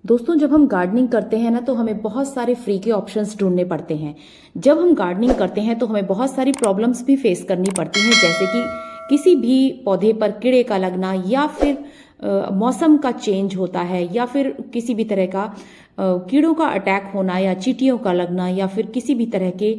दोस्तों, जब हम गार्डनिंग करते हैं ना तो हमें बहुत सारे फ्री के ऑप्शंस ढूंढने पड़ते हैं। जब हम गार्डनिंग करते हैं तो हमें बहुत सारी प्रॉब्लम्स भी फेस करनी पड़ती हैं, जैसे कि किसी भी पौधे पर कीड़े का लगना, या फिर मौसम का चेंज होता है, या फिर किसी भी तरह का कीड़ों का अटैक होना, या चींटियों का लगना, या फिर किसी भी तरह के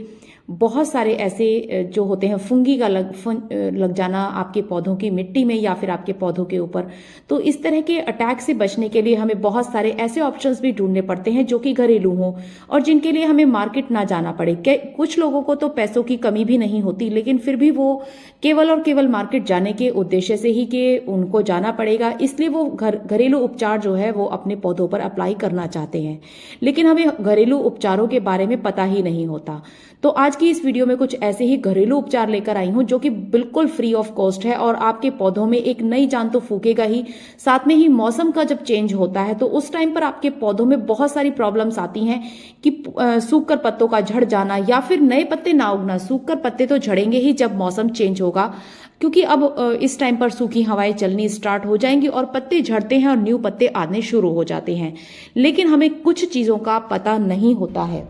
बहुत सारे ऐसे जो होते हैं फंगी का लग जाना आपके पौधों की मिट्टी में या फिर आपके पौधों के ऊपर। तो इस तरह के अटैक से बचने के लिए हमें बहुत सारे ऐसे ऑप्शंस भी ढूंढने पड़ते हैं जो कि घरेलू हों और जिनके लिए हमें मार्केट ना जाना पड़े। कुछ लोगों को तो पैसों की कमी भी नहीं होती, लेकिन फिर भी वो केवल और केवल मार्केट जाने के उद्देश्य से ही कि उनको जाना पड़ेगा, इसलिए वो घरेलू उपचार जो है वो अपने पौधों पर अप्लाई करना चाहते हैं, लेकिन हमें घरेलू उपचारों के बारे में पता ही नहीं होता। तो आज की इस वीडियो में कुछ ऐसे ही घरेलू उपचार लेकर आई हूं जो कि बिल्कुल फ्री ऑफ कॉस्ट है और आपके पौधों में एक नई जान तो फूकेगा ही, साथ में ही मौसम का जब चेंज होता है तो उस टाइम पर आपके पौधों में बहुत सारी प्रॉब्लम्स आती हैं कि सूखकर पत्तों का झड़ जाना या फिर नए पत्ते ना उगना। सूखकर पत्ते तो झड़ेंगे ही जब मौसम चेंज होगा, क्योंकि अब इस टाइम पर सूखी हवाएं चलनी स्टार्ट हो जाएंगी और पत्ते झड़ते हैं और न्यू पत्ते आने शुरू हो जाते हैं, लेकिन हमें कुछ चीजों का पता नहीं होता है।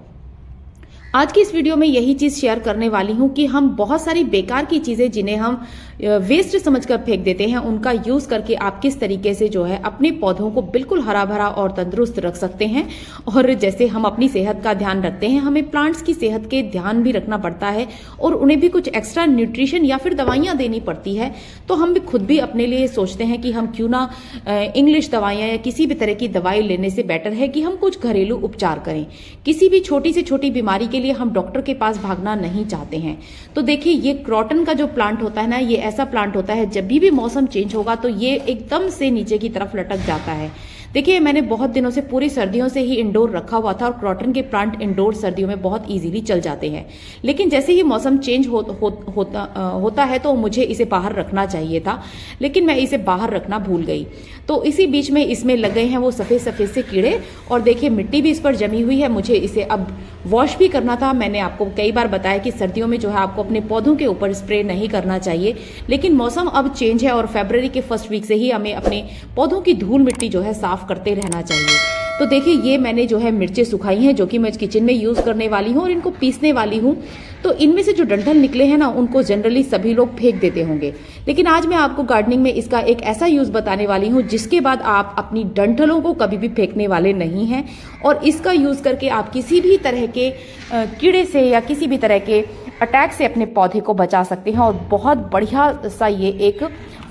आज की इस वीडियो में यही चीज शेयर करने वाली हूं कि हम बहुत सारी बेकार की चीजें जिन्हें हम वेस्ट समझकर फेंक देते हैं, उनका यूज करके आप किस तरीके से जो है अपने पौधों को बिल्कुल हरा भरा और तंदुरुस्त रख सकते हैं। और जैसे हम अपनी सेहत का ध्यान रखते हैं, हमें प्लांट्स की सेहत के ध्यान भी रखना पड़ता है और उन्हें भी कुछ एक्स्ट्रा न्यूट्रिशन या फिर दवाइयां देनी पड़ती है। तो हम भी खुद भी अपने लिए सोचते हैं कि हम क्यों ना इंग्लिश दवाइयां या किसी भी तरह की दवाई लेने से बेटर है कि हम कुछ घरेलू उपचार करें। किसी भी छोटी से छोटी बीमारी के लिए हम डॉक्टर के पास भागना नहीं चाहते हैं। तो देखिए, ये क्रॉटन का जो प्लांट होता है ना, ये ऐसा प्लांट होता है जब भी मौसम चेंज होगा तो ये एकदम से नीचे की तरफ लटक जाता है। देखिए, मैंने बहुत दिनों से पूरी सर्दियों से ही इंडोर रखा हुआ था और क्रॉटन के प्लांट इंडोर सर्दियों में बहुत इजीली चल जाते हैं, लेकिन जैसे ही मौसम चेंज होता है तो मुझे इसे बाहर रखना चाहिए था, लेकिन मैं इसे बाहर रखना भूल गई। तो इसी बीच में इसमें लग गए हैं वो सफेद सफेद से कीड़े, और देखिए मिट्टी भी इस पर जमी हुई है। मुझे इसे अब वॉश भी करना था। मैंने आपको कई बार बताया कि सर्दियों में जो है आपको अपने पौधों के ऊपर स्प्रे नहीं करना चाहिए, लेकिन मौसम अब चेंज है और फरवरी के फर्स्ट वीक से ही हमें अपने पौधों की धूल मिट्टी जो है साफ करते रहना चाहिए। तो देखिए, ये मैंने जो है मिर्चें सुखाई हैं जो कि मैं किचन में यूज करने वाली हूँ और इनको पीसने वाली हूँ। तो इनमें से जो डंठल निकले हैं ना, उनको जनरली सभी लोग फेंक देते होंगे, लेकिन आज मैं आपको गार्डनिंग में इसका एक ऐसा यूज बताने वाली हूँ जिसके बाद आप अपनी डंठलों को कभी भी फेंकने वाले नहीं हैं, और इसका यूज करके आप किसी भी तरह के कीड़े से या किसी भी तरह के अटैक से अपने पौधे को बचा सकते हैं। और बहुत बढ़िया सा ये एक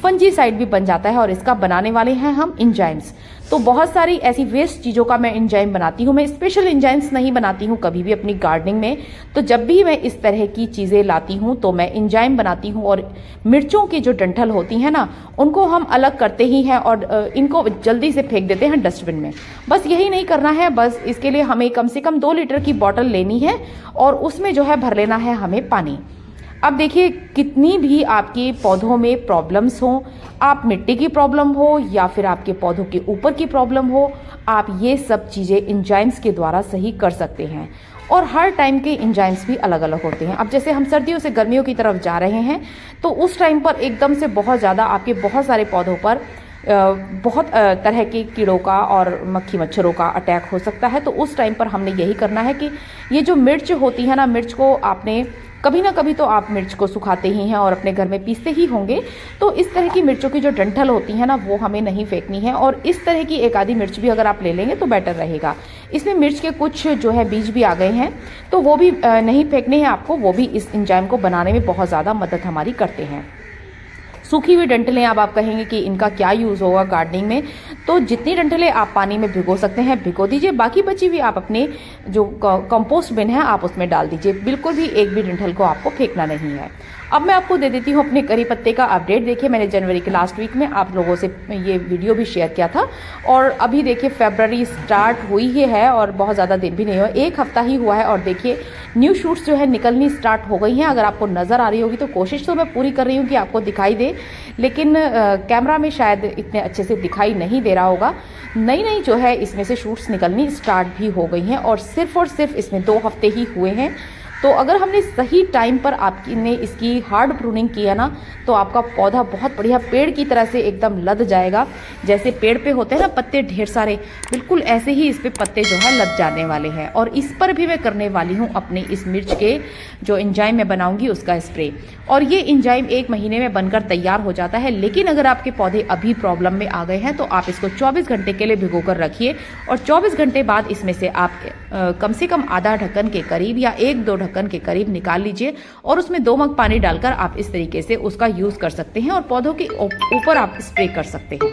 फंजीसाइड भी बन जाता है, और इसका बनाने वाले हैं हम एंजाइम्स। तो बहुत सारी ऐसी वेस्ट चीज़ों का मैं एंजाइम बनाती हूँ। मैं स्पेशल एंजाइम्स नहीं बनाती हूँ कभी भी अपनी गार्डनिंग में। तो जब भी मैं इस तरह की चीज़ें लाती हूँ तो मैं एंजाइम बनाती हूँ, और मिर्चों की जो डंठल होती हैं ना, उनको हम अलग करते ही हैं और इनको जल्दी से फेंक देते हैं डस्टबिन में। बस यही नहीं करना है, बस इसके लिए हमें कम से कम 2 लीटर की बॉटल लेनी है और उसमें जो है भर लेना है हमें पानी। अब देखिए, कितनी भी आपके पौधों में प्रॉब्लम्स हो, आप मिट्टी की प्रॉब्लम हो या फिर आपके पौधों के ऊपर की प्रॉब्लम हो, आप ये सब चीज़ें एंजाइम्स के द्वारा सही कर सकते हैं। और हर टाइम के एंजाइम्स भी अलग अलग होते हैं। अब जैसे हम सर्दियों से गर्मियों की तरफ जा रहे हैं, तो उस टाइम पर एकदम से बहुत ज़्यादा आपके बहुत सारे पौधों पर बहुत तरह के कीड़ों का और मक्खी मच्छरों का अटैक हो सकता है। तो उस टाइम पर हमने यही करना है कि ये जो मिर्च होती है ना, मिर्च को आपने कभी ना कभी तो आप मिर्च को सुखाते ही हैं और अपने घर में पीसते ही होंगे। तो इस तरह की मिर्चों की जो डंठल होती है ना, वो हमें नहीं फेंकनी है, और इस तरह की एक आधी मिर्च भी अगर आप ले लेंगे तो बेटर रहेगा। इसमें मिर्च के कुछ जो है बीज भी आ गए हैं, तो वो भी नहीं फेंकने हैं आपको। वो भी इस एंजाइम को बनाने में बहुत ज़्यादा मदद हमारी करते हैं। सूखी हुई डंठलें, अब आप कहेंगे कि इनका क्या यूज़ होगा गार्डनिंग में, तो जितनी डंठलें आप पानी में भिगो सकते हैं भिगो दीजिए। बाकी बची हुई आप अपने जो कंपोस्ट बिन है आप उसमें डाल दीजिए। बिल्कुल भी एक भी डंठल को आपको फेंकना नहीं है। अब मैं आपको दे देती हूँ अपने करी पत्ते का अपडेट। देखिए, मैंने जनवरी के लास्ट वीक में आप लोगों से ये वीडियो भी शेयर किया था, और अभी देखिए फरवरी स्टार्ट हुई ही है और बहुत ज़्यादा दिन भी नहीं हुआ, 1 हफ्ता ही हुआ है, और देखिए न्यू शूट्स जो है निकलनी स्टार्ट हो गई हैं। अगर आपको नज़र आ रही होगी तो कोशिश तो मैं पूरी कर रही हूँ कि आपको दिखाई दे, लेकिन कैमरा में शायद इतने अच्छे से दिखाई नहीं दे रहा होगा। नई नई जो है इसमें से शूट्स निकलनी स्टार्ट भी हो गई हैं, और सिर्फ इसमें 2 हफ्ते ही हुए हैं। तो अगर हमने सही टाइम पर आपने इसकी हार्ड प्रूनिंग किया ना, तो आपका पौधा बहुत बढ़िया पेड़ की तरह से एकदम लद जाएगा। जैसे पेड़ पे होते हैं ना पत्ते ढेर सारे, बिल्कुल ऐसे ही इस पे पत्ते जो है लद जाने वाले हैं। और इस पर भी मैं करने वाली हूँ अपने इस मिर्च के जो एंजाइम मैं बनाऊंगी उसका स्प्रे। और ये एंजाइम 1 महीने में बनकर तैयार हो जाता है। लेकिन अगर आपके पौधे अभी प्रॉब्लम में आ गए हैं तो आप इसको 24 घंटे के लिए भिगो कर रखिए, और 24 घंटे बाद इसमें से आप कम से कम आधा ढक्कन के करीब या 1-2 ढक्कन के करीब निकाल लीजिए, और उसमें 2 मग पानी डालकर आप इस तरीके से उसका यूज कर सकते हैं और पौधों के ऊपर आप स्प्रे कर सकते हैं।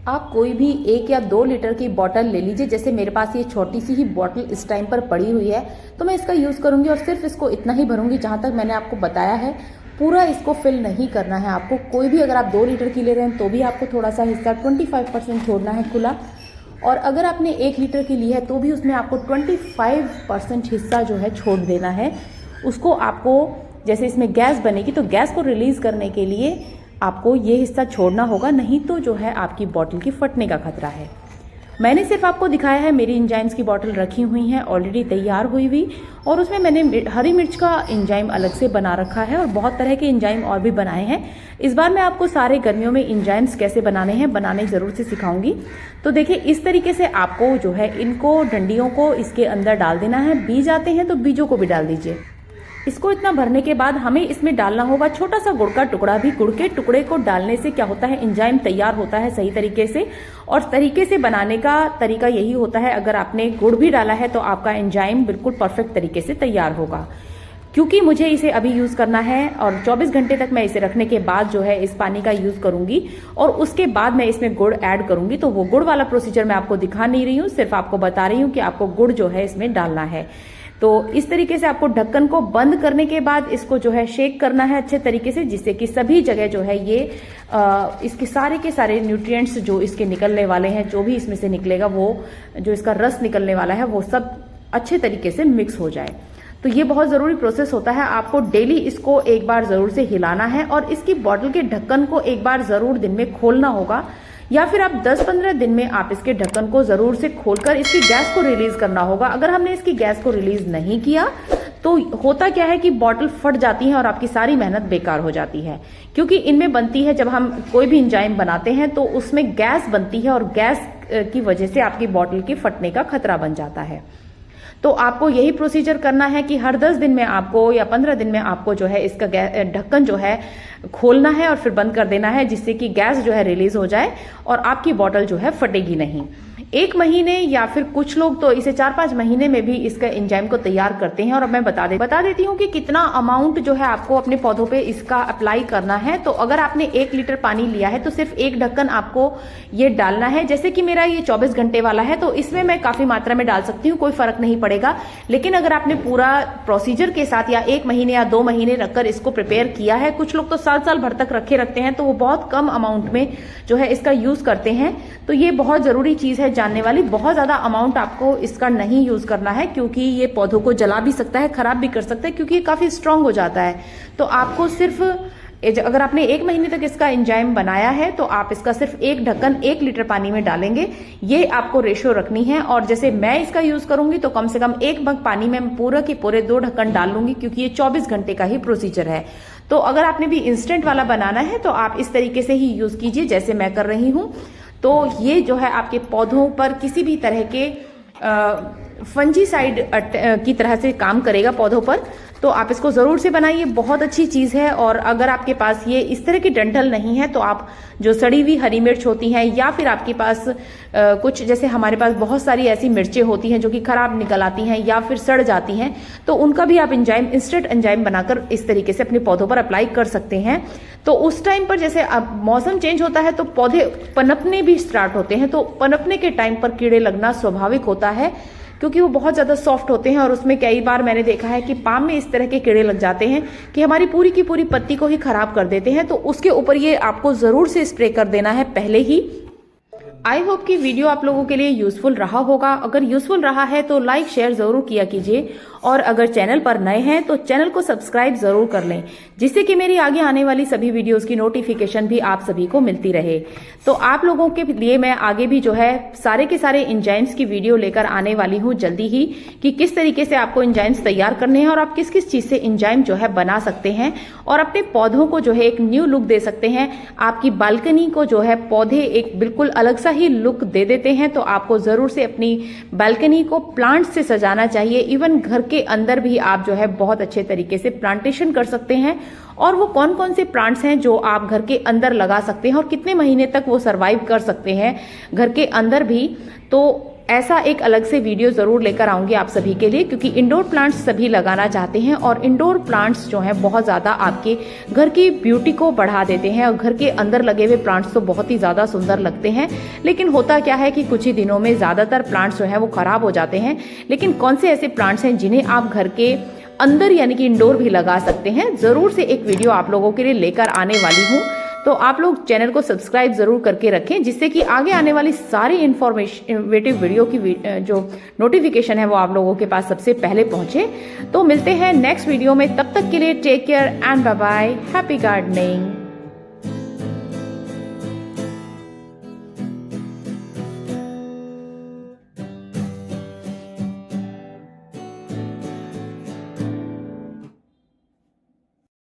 आप कोई भी 1 या 2 लीटर की बॉटल ले लीजिए। जैसे मेरे पास ये छोटी सी ही बॉटल इस टाइम पर पड़ी हुई है, तो मैं इसका यूज करूंगी और सिर्फ इसको इतना ही भरूंगी जहां तक मैंने आपको बताया है। पूरा इसको फिल नहीं करना है आपको। कोई भी अगर आप 2 लीटर की ले रहे हैं तो भी आपको थोड़ा सा हिस्सा 25% छोड़ना है खुला, और अगर आपने 1 लीटर की ली है तो भी उसमें आपको 25% हिस्सा जो है छोड़ देना है। उसको आपको, जैसे इसमें गैस बनेगी तो गैस को रिलीज करने के लिए आपको ये हिस्सा छोड़ना होगा, नहीं तो जो है आपकी बॉटल की फटने का खतरा है। मैंने सिर्फ आपको दिखाया है, मेरी एंजाइम्स की बॉटल रखी हुई हैं ऑलरेडी तैयार हुई हुई, और उसमें मैंने हरी मिर्च का एंजाइम अलग से बना रखा है और बहुत तरह के एंजाइम और भी बनाए हैं। इस बार मैं आपको सारे गर्मियों में एंजाइम्स कैसे बनाने ज़रूर से सिखाऊंगी। तो देखिए इस तरीके से आपको जो है इनको डंडियों को इसके अंदर डाल देना है। बीज आते हैं तो बीजों को भी डाल दीजिए। इसको इतना भरने के बाद हमें इसमें डालना होगा छोटा सा गुड़ का टुकड़ा भी। गुड़ के टुकड़े को डालने से क्या होता है, एंजाइम तैयार होता है सही तरीके से, और तरीके से बनाने का तरीका यही होता है, अगर आपने गुड़ भी डाला है तो आपका एंजाइम बिल्कुल परफेक्ट तरीके से तैयार होगा। क्योंकि मुझे इसे अभी यूज करना है और 24 घंटे तक मैं इसे रखने के बाद जो है इस पानी का यूज करूंगी, और उसके बाद मैं इसमें गुड़ ऐड करूंगी। तो वो गुड़ वाला प्रोसीजर मैं आपको दिखा नहीं रही हूँ, सिर्फ आपको बता रही हूँ कि आपको गुड़ जो है इसमें डालना है। तो इस तरीके से आपको ढक्कन को बंद करने के बाद इसको जो है शेक करना है अच्छे तरीके से, जिससे कि सभी जगह जो है ये इसके सारे के सारे न्यूट्रिएंट्स जो इसके निकलने वाले हैं, जो भी इसमें से निकलेगा, वो जो इसका रस निकलने वाला है वो सब अच्छे तरीके से मिक्स हो जाए। तो ये बहुत ज़रूरी प्रोसेस होता है। आपको डेली इसको एक बार ज़रूर से हिलाना है, और इसकी बॉटल के ढक्कन को एक बार ज़रूर दिन में खोलना होगा, या फिर आप 10-15 दिन में आप इसके ढक्कन को ज़रूर से खोलकर इसकी गैस को रिलीज करना होगा। अगर हमने इसकी गैस को रिलीज नहीं किया तो होता क्या है कि बॉटल फट जाती है और आपकी सारी मेहनत बेकार हो जाती है। क्योंकि इनमें बनती है, जब हम कोई भी एंजाइम बनाते हैं तो उसमें गैस बनती है, और गैस की वजह से आपकी बॉटल के फटने का खतरा बन जाता है। तो आपको यही प्रोसीजर करना है कि हर 10 दिन में आपको या 15 दिन में आपको जो है इसका ढक्कन जो है खोलना है और फिर बंद कर देना है, जिससे कि गैस जो है रिलीज हो जाए और आपकी बॉटल जो है फटेगी नहीं। 1 महीने या फिर कुछ लोग तो इसे 4-5 महीने में भी इसका एंजाइम को तैयार करते हैं। और अब मैं बता देती हूँ कि कितना अमाउंट जो है आपको अपने पौधों पे इसका अप्लाई करना है। तो अगर आपने 1 लीटर पानी लिया है तो सिर्फ 1 ढक्कन आपको ये डालना है। जैसे कि मेरा ये 24 घंटे वाला है तो इसमें मैं काफी मात्रा में डाल सकती हूँ, कोई फर्क नहीं पड़ेगा। लेकिन अगर आपने पूरा प्रोसीजर के साथ या 1 महीने या 2 महीने रखकर इसको प्रिपेयर किया है, कुछ लोग तो साल भर तक रखते हैं, तो वो बहुत कम अमाउंट में जो है इसका यूज करते हैं। तो ये बहुत जरूरी चीज है जानने वाली। बहुत ज्यादा अमाउंट आपको इसका नहीं यूज करना है, क्योंकि ये पौधों को जला भी सकता है, खराब भी कर सकता है, क्योंकि ये काफी स्ट्रांग हो जाता है। तो आपको सिर्फ, अगर आपने 1 महीने तक इसका एंजाइम बनाया है तो आप इसका सिर्फ 1 ढक्कन 1 लीटर पानी में डालेंगे। ये आपको रेशियो रखनी है। और जैसे मैं इसका यूज करूंगी तो कम से कम 1 मग पानी में पूरा के पूरे 2 ढक्कन डाल लूंगी, क्योंकि ये 24 घंटे का ही प्रोसीजर है। तो अगर आपने भी इंस्टेंट वाला बनाना है तो आप इस तरीके से ही यूज कीजिए जैसे मैं कर रही हूं। तो ये जो है आपके पौधों पर किसी भी तरह के फंजीसाइड की तरह से काम करेगा पौधों पर। तो आप इसको जरूर से बनाइए, बहुत अच्छी चीज है। और अगर आपके पास ये इस तरह की डंठल नहीं है तो आप जो सड़ी हुई हरी मिर्च होती हैं, या फिर आपके पास कुछ, जैसे हमारे पास बहुत सारी ऐसी मिर्चें होती हैं जो कि खराब निकल आती हैं या फिर सड़ जाती हैं, तो उनका भी आप इंस्टेंट एंजाइम बनाकर इस तरीके से अपने पौधों पर अप्लाई कर सकते हैं। तो उस टाइम पर, जैसे अब मौसम चेंज होता है तो पौधे पनपने भी स्टार्ट होते हैं, तो पनपने के टाइम पर कीड़े लगना स्वाभाविक होता है, क्योंकि वो बहुत ज्यादा सॉफ्ट होते हैं। और उसमें कई बार मैंने देखा है कि पाम में इस तरह के कीड़े लग जाते हैं कि हमारी पूरी की पूरी पत्ती को ही खराब कर देते हैं। तो उसके ऊपर ये आपको जरूर से स्प्रे कर देना है पहले ही। आई होप कि वीडियो आप लोगों के लिए यूजफुल रहा होगा। अगर यूजफुल रहा है तो लाइक शेयर जरूर किया कीजिए, और अगर चैनल पर नए हैं तो चैनल को सब्सक्राइब जरूर कर लें, जिससे कि मेरी आगे आने वाली सभी वीडियोस की नोटिफिकेशन भी आप सभी को मिलती रहे। तो आप लोगों के लिए मैं आगे भी जो है सारे के सारे एंजाइम्स की वीडियो लेकर आने वाली हूँ जल्दी ही, कि किस तरीके से आपको एंजाइम्स तैयार करने हैं और आप किस किस चीज से एंजाइम जो है बना सकते हैं और अपने पौधों को जो है एक न्यू लुक दे सकते हैं। आपकी बालकनी को जो है पौधे एक बिल्कुल अलग सा ही लुक दे देते हैं। तो आपको जरूर से अपनी बालकनी को प्लांट से सजाना चाहिए। इवन घर के अंदर भी आप जो है बहुत अच्छे तरीके से प्लांटेशन कर सकते हैं। और वो कौन कौन से प्लांट्स हैं जो आप घर के अंदर लगा सकते हैं और कितने महीने तक वो सरवाइव कर सकते हैं घर के अंदर भी, तो ऐसा एक अलग से वीडियो जरूर लेकर आऊंगी आप सभी के लिए, क्योंकि इंडोर प्लांट्स सभी लगाना चाहते हैं और इंडोर प्लांट्स जो हैं बहुत ज्यादा आपके घर की ब्यूटी को बढ़ा देते हैं। और घर के अंदर लगे हुए प्लांट्स तो बहुत ही ज्यादा सुंदर लगते हैं, लेकिन होता क्या है कि कुछ ही दिनों में ज्यादातर प्लांट्स जो है वो खराब हो जाते हैं। लेकिन कौन से ऐसे प्लांट्स हैं जिन्हें आप घर के अंदर यानी कि इंडोर भी लगा सकते हैं, जरूर से एक वीडियो आप लोगों के लिए लेकर आने वाली हूँ। तो आप लोग चैनल को सब्सक्राइब जरूर करके रखें, जिससे कि आगे आने वाली सारी इन्फॉर्मेटिव वीडियो की जो नोटिफिकेशन है वो आप लोगों के पास सबसे पहले पहुंचे। तो मिलते हैं नेक्स्ट वीडियो में, तब तक के लिए take care and bye bye, happy gardening.